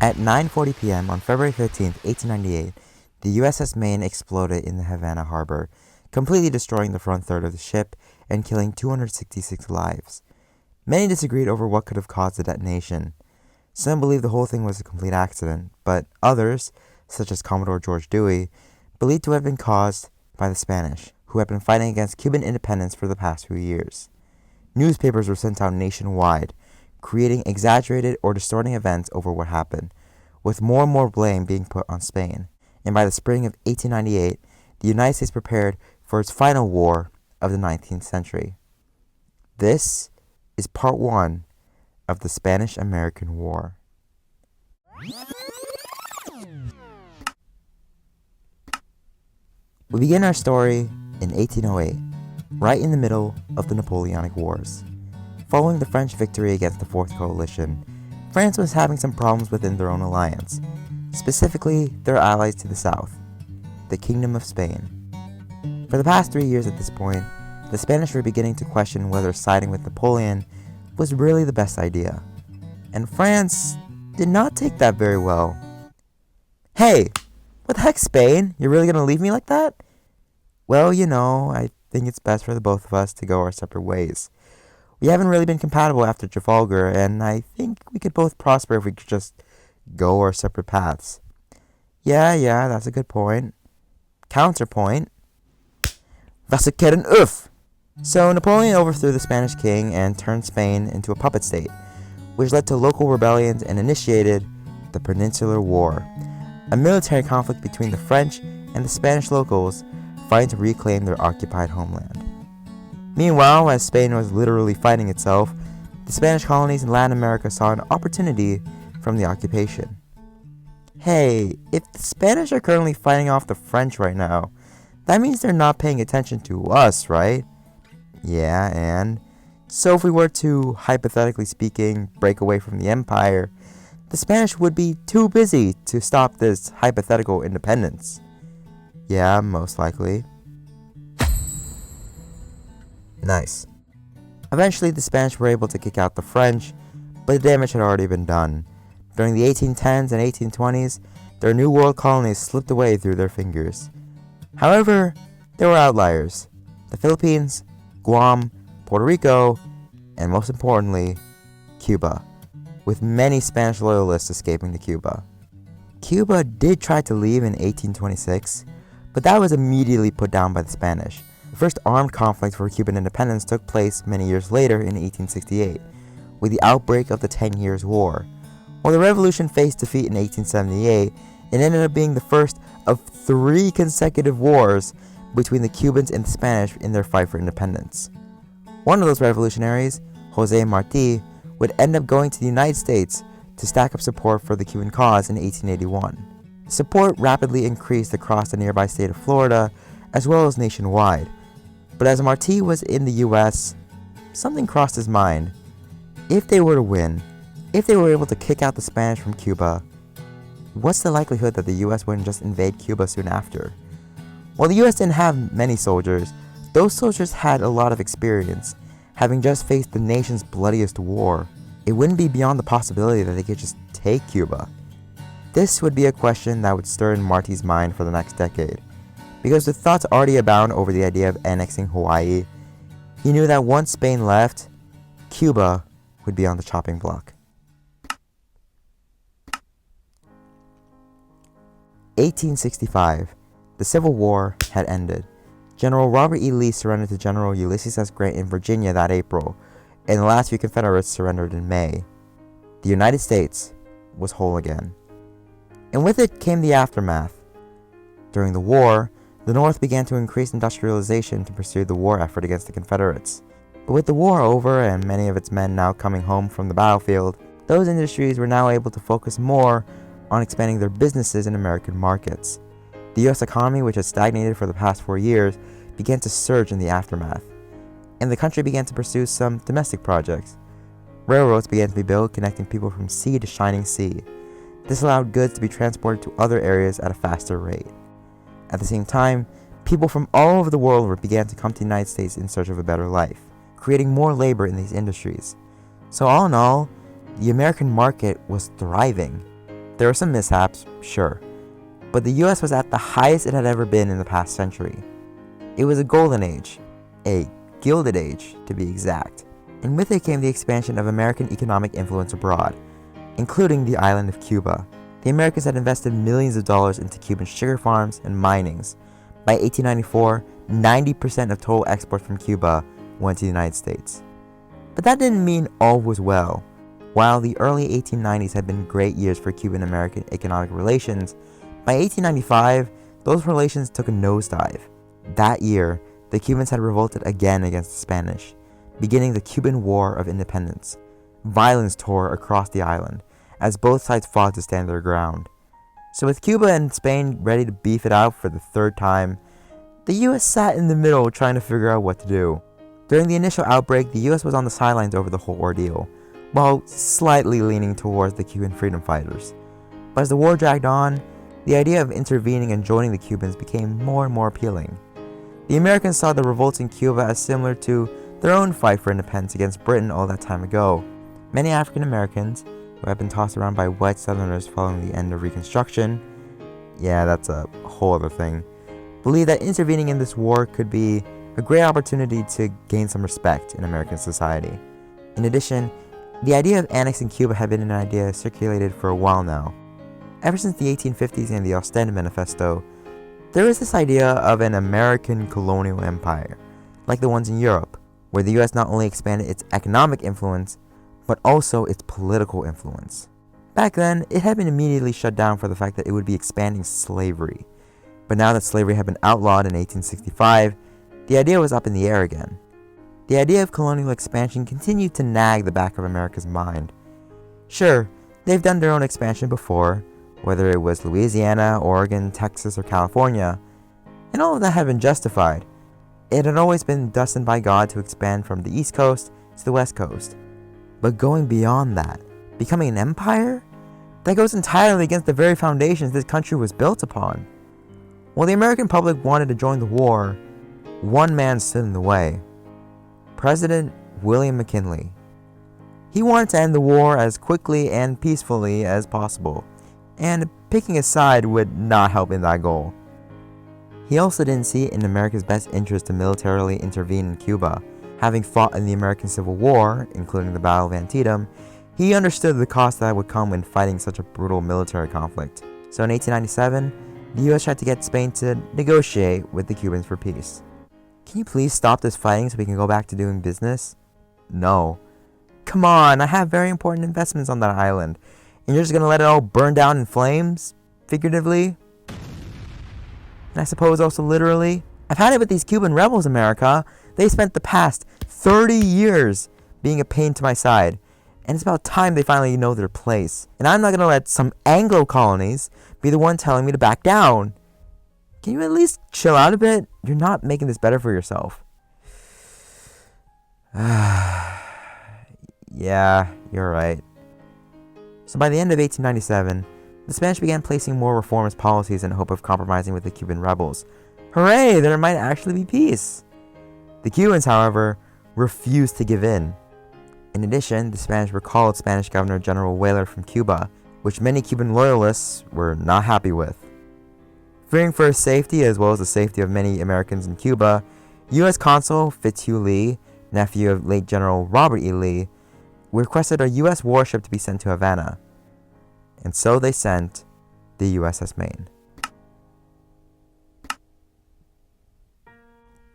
At 9:40 p.m. on February 15, 1898, the USS Maine exploded in the Havana harbor, completely destroying the front third of the ship and killing 266 lives. Many disagreed over what could have caused the detonation. Some believed the whole thing was a complete accident, but others, such as Commodore George Dewey, believed to have been caused by the Spanish, who had been fighting against Cuban independence for the past few years. Newspapers were sent out nationwide, creating exaggerated or distorting events over what happened, with more and more blame being put on Spain. And by the spring of 1898, the United States prepared for its final war of the 19th century. This is part 1 of the Spanish-American War. We begin our story in 1808, right in the middle of the Napoleonic Wars. Following the French victory against the Fourth Coalition, France was having some problems within their own alliance, specifically their allies to the south, the Kingdom of Spain. For the past 3 years at this point, the Spanish were beginning to question whether siding with Napoleon was really the best idea, and France did not take that very well. Hey, what the heck, Spain? You're really gonna leave me like that? Well, I think it's best for the both of us to go our separate ways. We haven't really been compatible after Trafalgar, and I think we could both prosper if we could just go our separate paths. Yeah, that's a good point. Counterpoint. Was ik een uf? So Napoleon overthrew the Spanish king and turned Spain into a puppet state, which led to local rebellions and initiated the Peninsular War, a military conflict between the French and the Spanish locals fighting to reclaim their occupied homeland. Meanwhile, as Spain was literally fighting itself, the Spanish colonies in Latin America saw an opportunity from the occupation. Hey, if the Spanish are currently fighting off the French right now, that means they're not paying attention to us, right? Yeah, and so if we were to, hypothetically speaking, break away from the empire, the Spanish would be too busy to stop this hypothetical independence. Yeah, most likely. Nice. Eventually, the Spanish were able to kick out the French, but the damage had already been done. During the 1810s and 1820s, their New World colonies slipped away through their fingers. However, there were outliers: the Philippines, Guam, Puerto Rico, and most importantly, Cuba, with many Spanish loyalists escaping to Cuba. Cuba did try to leave in 1826, but that was immediately put down by the Spanish. The first armed conflict for Cuban independence took place many years later in 1868, with the outbreak of the 10 Years' War. While the revolution faced defeat in 1878, it ended up being the first of 3 consecutive wars between the Cubans and the Spanish in their fight for independence. One of those revolutionaries, Jose Marti, would end up going to the United States to stack up support for the Cuban cause in 1881. Support rapidly increased across the nearby state of Florida, as well as nationwide. But as Marti was in the US, something crossed his mind. If they were to win, if they were able to kick out the Spanish from Cuba, what's the likelihood that the US wouldn't just invade Cuba soon after? While the US didn't have many soldiers, those soldiers had a lot of experience, having just faced the nation's bloodiest war. It wouldn't be beyond the possibility that they could just take Cuba. This would be a question that would stir in Marty's mind for the next decade, because with thoughts already abound over the idea of annexing Hawaii, he knew that once Spain left, Cuba would be on the chopping block. 1865. The Civil War had ended. General Robert E. Lee surrendered to General Ulysses S. Grant in Virginia that April, and the last few Confederates surrendered in May. The United States was whole again. And with it came the aftermath. During the war, the North began to increase industrialization to pursue the war effort against the Confederates. But with the war over and many of its men now coming home from the battlefield, those industries were now able to focus more on expanding their businesses in American markets. The US economy, which had stagnated for the past 4 years, began to surge in the aftermath, and the country began to pursue some domestic projects. Railroads began to be built, connecting people from sea to shining sea. This allowed goods to be transported to other areas at a faster rate. At the same time, people from all over the world began to come to the United States in search of a better life, creating more labor in these industries. So all in all, the American market was thriving. There were some mishaps, sure, but the US was at the highest it had ever been in the past century. It was a golden age, a gilded age to be exact, and with it came the expansion of American economic influence abroad, including the island of Cuba. The Americans had invested millions of dollars into Cuban sugar farms and minings. By 1894, 90% of total exports from Cuba went to the United States. But that didn't mean all was well. While the early 1890s had been great years for Cuban-American economic relations, by 1895, those relations took a nosedive. That year, the Cubans had revolted again against the Spanish, beginning the Cuban War of Independence. Violence tore across the island, as both sides fought to stand their ground. So with Cuba and Spain ready to beef it out for the third time, the US sat in the middle trying to figure out what to do. During the initial outbreak, the US was on the sidelines over the whole ordeal, while slightly leaning towards the Cuban freedom fighters. But as the war dragged on, the idea of intervening and joining the Cubans became more and more appealing. The Americans saw the revolts in Cuba as similar to their own fight for independence against Britain all that time ago. Many African Americans, who had been tossed around by white Southerners following the end of Reconstruction, yeah, that's a whole other thing, believed that intervening in this war could be a great opportunity to gain some respect in American society. In addition, the idea of annexing Cuba had been an idea circulated for a while now. Ever since the 1850s and the Ostend Manifesto, there is this idea of an American colonial empire, like the ones in Europe, where the US not only expanded its economic influence, but also its political influence. Back then, it had been immediately shut down for the fact that it would be expanding slavery. But now that slavery had been outlawed in 1865, the idea was up in the air again. The idea of colonial expansion continued to nag the back of America's mind. Sure, they've done their own expansion before, whether it was Louisiana, Oregon, Texas, or California, and all of that had been justified. It had always been destined by God to expand from the East Coast to the West Coast. But going beyond that, becoming an empire? That goes entirely against the very foundations this country was built upon. While the American public wanted to join the war, one man stood in the way. President William McKinley. He wanted to end the war as quickly and peacefully as possible, and picking a side would not help in that goal. He also didn't see it in America's best interest to militarily intervene in Cuba. Having fought in the American Civil War, including the Battle of Antietam, he understood the cost that would come when fighting such a brutal military conflict. So in 1897, the US tried to get Spain to negotiate with the Cubans for peace. Can you please stop this fighting so we can go back to doing business? No. Come on, I have very important investments on that island, and you're just gonna let it all burn down in flames? Figuratively? And I suppose also literally? I've had it with these Cuban rebels, America. They spent the past 30 years being a pain to my side, and it's about time they finally know their place. And I'm not gonna let some Anglo colonies be the one telling me to back down. Can you at least chill out a bit? You're not making this better for yourself. Yeah, you're right. So by the end of 1897, the Spanish began placing more reformist policies in hope of compromising with the Cuban rebels. Hooray, there might actually be peace! The Cubans, however, refused to give in. In addition, the Spanish recalled Spanish Governor General Weyler from Cuba, which many Cuban loyalists were not happy with. Fearing for his safety as well as the safety of many Americans in Cuba, U.S. Consul Fitzhugh Lee, nephew of late General Robert E. Lee, requested a U.S. warship to be sent to Havana. And so they sent the USS Maine.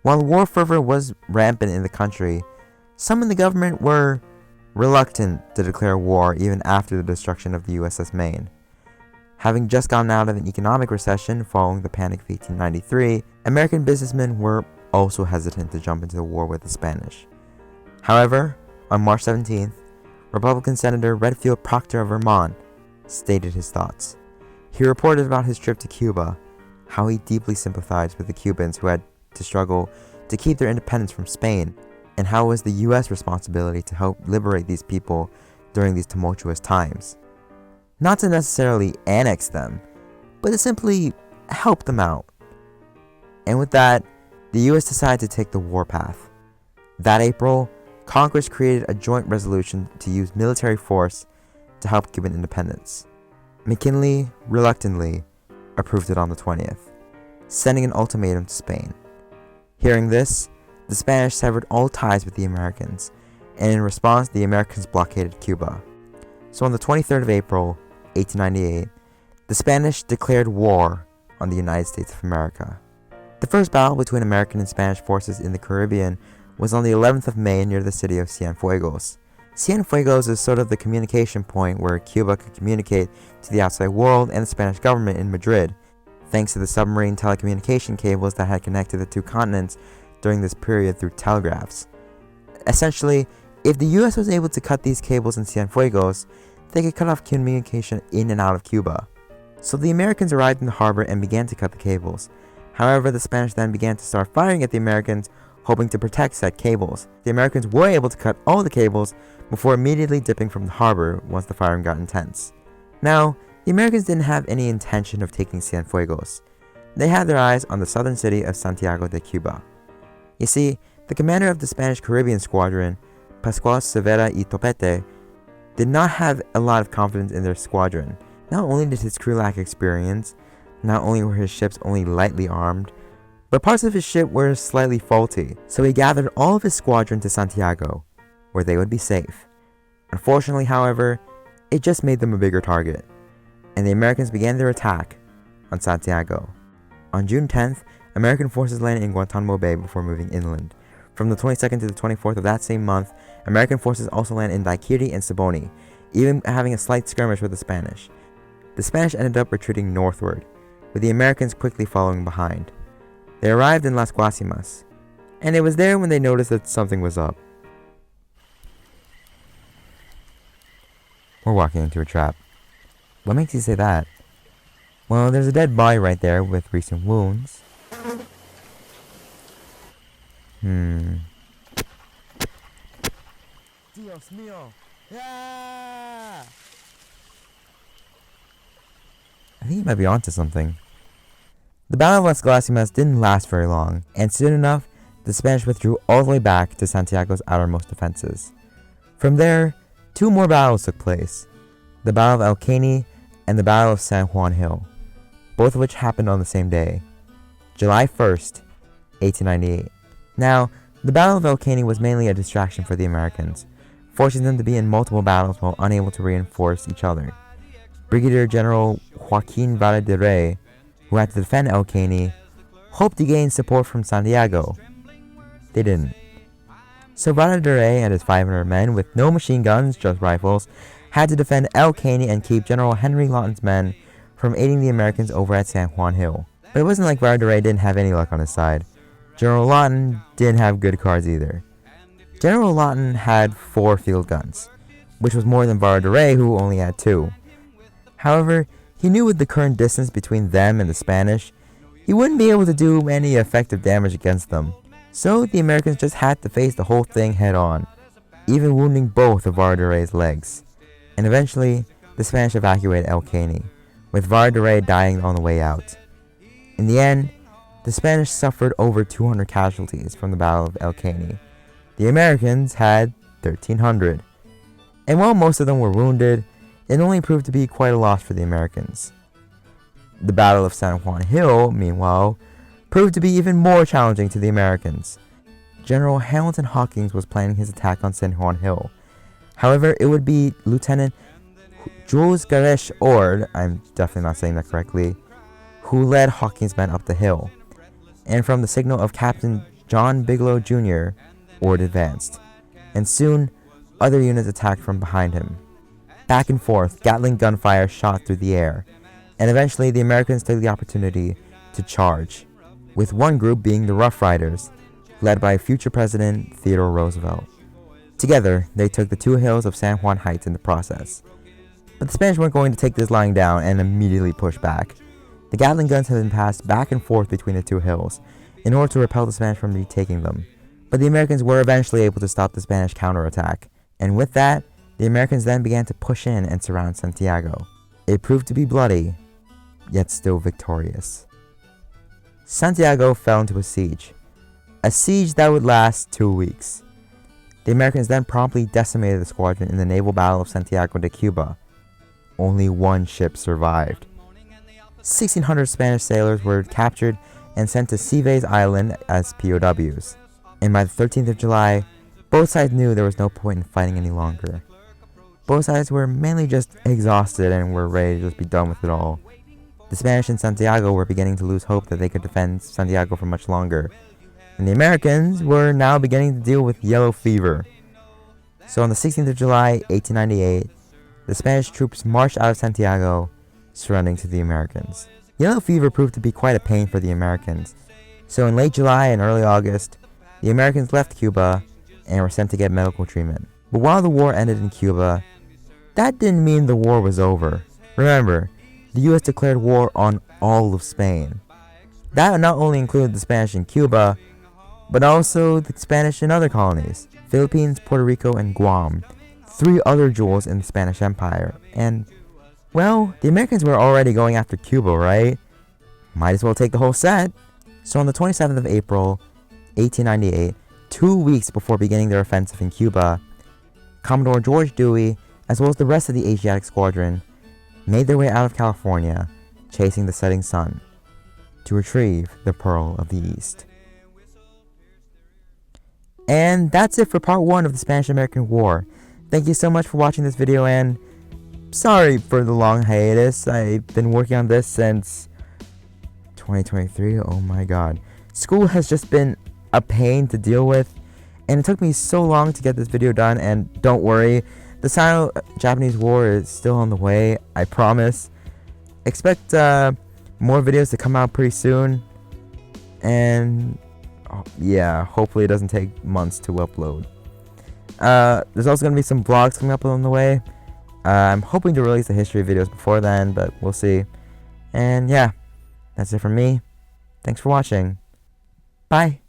While war fervor was rampant in the country, some in the government were reluctant to declare war even after the destruction of the USS Maine. Having just gotten out of an economic recession following the Panic of 1893, American businessmen were also hesitant to jump into the war with the Spanish. However, on March 17th, Republican Senator Redfield Proctor of Vermont stated his thoughts. He reported about his trip to Cuba, how he deeply sympathized with the Cubans who had to struggle to keep their independence from Spain, and how it was the U.S. responsibility to help liberate these people during these tumultuous times. Not to necessarily annex them, but to simply help them out. And with that, the U.S. decided to take the warpath. That April, Congress created a joint resolution to use military force to help Cuban independence. McKinley reluctantly approved it on the 20th, sending an ultimatum to Spain. Hearing this, the Spanish severed all ties with the Americans, and in response, the Americans blockaded Cuba. So on the 23rd of April, 1898, the Spanish declared war on the United States of America. The first battle between American and Spanish forces in the Caribbean was on the 11th of May near the city of Cienfuegos. Cienfuegos is sort of the communication point where Cuba could communicate to the outside world and the Spanish government in Madrid, thanks to the submarine telecommunication cables that had connected the two continents during this period through telegraphs. Essentially, if the US was able to cut these cables in Cienfuegos, they could cut off communication in and out of Cuba. So the Americans arrived in the harbor and began to cut the cables. However, the Spanish then began to start firing at the Americans, hoping to protect said cables. The Americans were able to cut all the cables before immediately dipping from the harbor once the firing got intense. Now, the Americans didn't have any intention of taking Cienfuegos. They had their eyes on the southern city of Santiago de Cuba. You see, the commander of the Spanish Caribbean squadron, Pascual Cervera y Topete, did not have a lot of confidence in their squadron. Not only did his crew lack experience, not only were his ships only lightly armed, but parts of his ship were slightly faulty, so he gathered all of his squadron to Santiago, where they would be safe. Unfortunately, however, it just made them a bigger target, and the Americans began their attack on Santiago. On June 10th, American forces landed in Guantanamo Bay before moving inland. From the 22nd to the 24th of that same month, American forces also landed in Daiquiri and Siboney, even having a slight skirmish with the Spanish. The Spanish ended up retreating northward, with the Americans quickly following behind. They arrived in Las Guasimas, and it was there when they noticed that something was up. We're walking into a trap. What makes you say that? Well, there's a dead body right there with recent wounds. Dios mío! Yeah! I think you might be onto something. The Battle of Las Guasimas didn't last very long, and soon enough, the Spanish withdrew all the way back to Santiago's outermost defenses. From there, two more battles took place, the Battle of El Caney and the Battle of San Juan Hill, both of which happened on the same day, July 1st, 1898. Now, the Battle of El Caney was mainly a distraction for the Americans, forcing them to be in multiple battles while unable to reinforce each other. Brigadier General Joaquin Vara de Rey, who had to defend El Caney, hoped to gain support from Santiago. They didn't. So Vara de Rey and his 500 men, with no machine guns, just rifles, had to defend El Caney and keep General Henry Lawton's men from aiding the Americans over at San Juan Hill. But it wasn't like Vara de Rey didn't have any luck on his side. General Lawton didn't have good cards either. General Lawton had 4 field guns, which was more than Vara de Rey, who only had 2. However, he knew with the current distance between them and the Spanish, he wouldn't be able to do any effective damage against them. So the Americans just had to face the whole thing head on, even wounding both of Vara de Rey's legs. And eventually, the Spanish evacuated El Caney, with Vara de Rey dying on the way out. In the end, the Spanish suffered over 200 casualties from the Battle of El Caney. The Americans had 1,300. And while most of them were wounded, it only proved to be quite a loss for the Americans. The Battle of San Juan Hill, meanwhile, proved to be even more challenging to the Americans. General Hamilton Hawkins was planning his attack on San Juan Hill. However, it would be Lieutenant Jules Garesh Ord, I'm definitely not saying that correctly, who led Hawkins' men up the hill. And from the signal of Captain John Bigelow Jr., Ord advanced. And soon, other units attacked from behind him. Back and forth, Gatling gunfire shot through the air, and eventually the Americans took the opportunity to charge, with one group being the Rough Riders, led by future President Theodore Roosevelt. Together, they took the 2 hills of San Juan Heights in the process. But the Spanish weren't going to take this lying down and immediately push back. The Gatling guns had been passed back and forth between the 2 hills in order to repel the Spanish from retaking them. But the Americans were eventually able to stop the Spanish counterattack, and with that, the Americans then began to push in and surround Santiago. It proved to be bloody, yet still victorious. Santiago fell into a siege that would last 2 weeks. The Americans then promptly decimated the squadron in the naval battle of Santiago de Cuba. only one ship survived. 1,600 Spanish sailors were captured and sent to Céves Island as POWs. And by the 13th of July, both sides knew there was no point in fighting any longer. Both sides were mainly just exhausted and were ready to just be done with it all. The Spanish in Santiago were beginning to lose hope that they could defend Santiago for much longer, and the Americans were now beginning to deal with yellow fever. So on the 16th of July, 1898, the Spanish troops marched out of Santiago, surrendering to the Americans. Yellow fever proved to be quite a pain for the Americans, so in late July and early August, the Americans left Cuba and were sent to get medical treatment. But while the war ended in Cuba, that didn't mean the war was over. Remember, the US declared war on all of Spain. That not only included the Spanish in Cuba, but also the Spanish in other colonies, Philippines, Puerto Rico, and Guam, 3 other jewels in the Spanish Empire. And, well, the Americans were already going after Cuba, right? Might as well take the whole set. So on the 27th of April, 1898, 2 weeks before beginning their offensive in Cuba, Commodore George Dewey, as well as the rest of the Asiatic Squadron, made their way out of California, chasing the setting sun, to retrieve the Pearl of the East. And that's it for part 1 of the Spanish-American War. Thank you so much for watching this video, and sorry for the long hiatus. I've been working on this since 2023. Oh my god. School has just been a pain to deal with, and it took me so long to get this video done. And don't worry, the Sino-Japanese War is still on the way, I promise. Expect more videos to come out pretty soon, and yeah, hopefully it doesn't take months to upload. There's also going to be some vlogs coming up on the way. I'm hoping to release the history videos before then, but we'll see. And yeah, that's it from me. Thanks for watching. Bye.